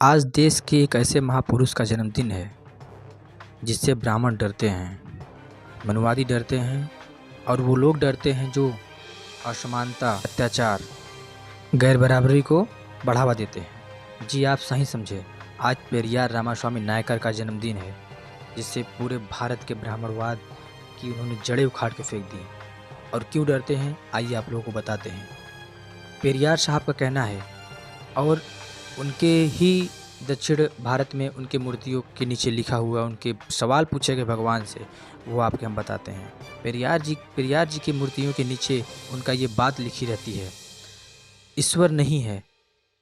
आज देश के एक ऐसे महापुरुष का जन्मदिन है जिससे ब्राह्मण डरते हैं, मनुवादी डरते हैं और वो लोग डरते हैं जो असमानता, अत्याचार, गैर बराबरी को बढ़ावा देते हैं। जी आप सही समझे, आज पेरियार रामास्वामी नायकर का जन्मदिन है जिससे पूरे भारत के ब्राह्मणवाद की उन्होंने जड़ें उखाड़ के फेंक दी। और क्यों डरते हैं आइए आप लोगों को बताते हैं। पेरियार साहब का कहना है और उनके ही दक्षिण भारत में उनके मूर्तियों के नीचे लिखा हुआ उनके सवाल पूछे गए भगवान से, वो आपके हम बताते हैं। पेरियार जी की मूर्तियों के नीचे उनका ये बात लिखी रहती है, ईश्वर नहीं है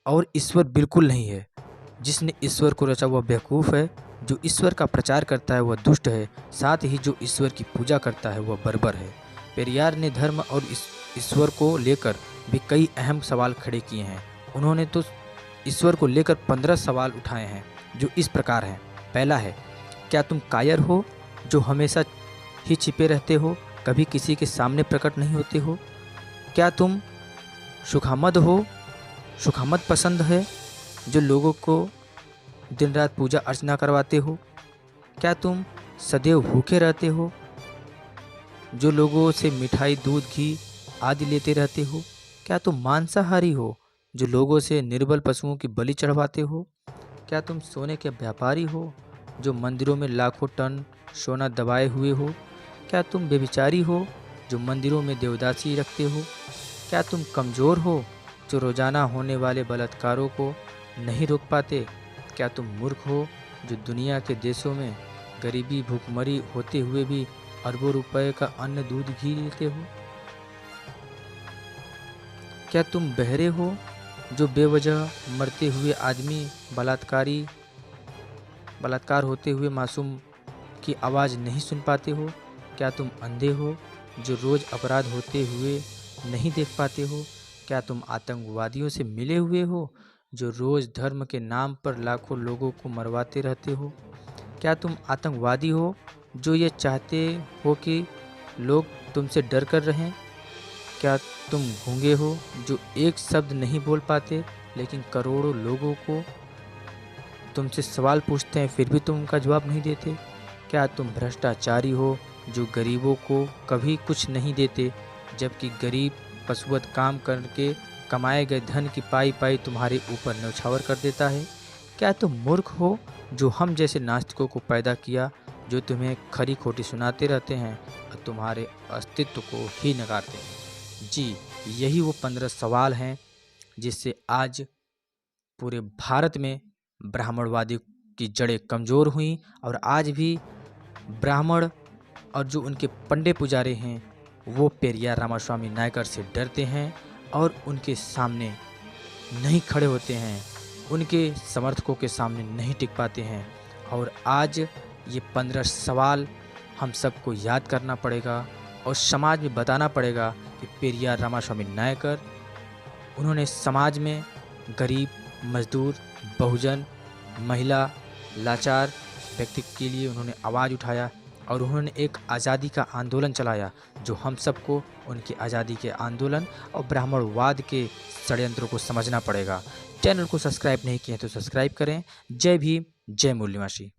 और ईश्वर बिल्कुल नहीं है। जिसने ईश्वर को रचा वह बेवकूफ़ है, जो ईश्वर का प्रचार करता है वह दुष्ट है, साथ ही जो ईश्वर की पूजा करता है वह बर्बर है। पेरियार ने धर्म और ईश्वर को लेकर भी कई अहम सवाल खड़े किए हैं। उन्होंने तो ईश्वर को लेकर 15 सवाल उठाए हैं जो इस प्रकार हैं। पहला है, क्या तुम कायर हो जो हमेशा ही छिपे रहते हो, कभी किसी के सामने प्रकट नहीं होते हो? क्या तुम सुखामद पसंद है जो लोगों को दिन रात पूजा अर्चना करवाते हो? क्या तुम सदैव भूखे रहते हो जो लोगों से मिठाई, दूध, घी आदि लेते रहते हो? क्या तुम मांसाहारी हो जो लोगों से निर्बल पशुओं की बलि चढ़वाते हो? क्या तुम सोने के व्यापारी हो जो मंदिरों में लाखों टन सोना दबाए हुए हो? क्या तुम व्यभिचारी हो जो मंदिरों में देवदासी रखते हो? क्या तुम कमज़ोर हो जो रोज़ाना होने वाले बलात्कारों को नहीं रोक पाते? क्या तुम मूर्ख हो जो दुनिया के देशों में गरीबी, भूखमरी होते हुए भी अरबों रुपए का अन्न, दूध, घी लेते हो? क्या तुम बहरे हो जो बेवजह मरते हुए आदमी, बलात्कार होते हुए मासूम की आवाज़ नहीं सुन पाते हो? क्या तुम अंधे हो जो रोज़ अपराध होते हुए नहीं देख पाते हो? क्या तुम आतंकवादियों से मिले हुए हो जो रोज़ धर्म के नाम पर लाखों लोगों को मरवाते रहते हो? क्या तुम आतंकवादी हो जो ये चाहते हो कि लोग तुमसे डर कर रहें? क्या तुम गूंगे हो जो एक शब्द नहीं बोल पाते लेकिन करोड़ों लोगों को तुमसे सवाल पूछते हैं फिर भी तुम उनका जवाब नहीं देते? क्या तुम भ्रष्टाचारी हो जो गरीबों को कभी कुछ नहीं देते जबकि गरीब पशुवत काम करके कमाए गए धन की पाई पाई तुम्हारे ऊपर न्यौछावर कर देता है? क्या तुम मूर्ख हो जो हम जैसे नास्तिकों को पैदा किया, जो तुम्हें खरी खोटी सुनाते रहते हैं और तुम्हारे अस्तित्व को ही नकारते हैं? जी, यही वो 15 सवाल हैं जिससे आज पूरे भारत में ब्राह्मणवादी की जड़ें कमज़ोर हुई और आज भी ब्राह्मण और जो उनके पंडे पुजारी हैं वो पेरियार रामास्वामी नायकर से डरते हैं और उनके सामने नहीं खड़े होते हैं, उनके समर्थकों के सामने नहीं टिक पाते हैं। और आज ये 15 सवाल हम सबको याद करना पड़ेगा और समाज में बताना पड़ेगा कि पेरियार रामास्वामी नायकर, उन्होंने समाज में गरीब, मजदूर, बहुजन, महिला, लाचार व्यक्ति के लिए उन्होंने आवाज़ उठाया और उन्होंने एक आज़ादी का आंदोलन चलाया जो हम सबको उनकी आज़ादी के आंदोलन और ब्राह्मणवाद के षड्यंत्रों को समझना पड़ेगा। चैनल को सब्सक्राइब नहीं किए तो सब्सक्राइब करें। जय भीम, जय मूल्यवासी।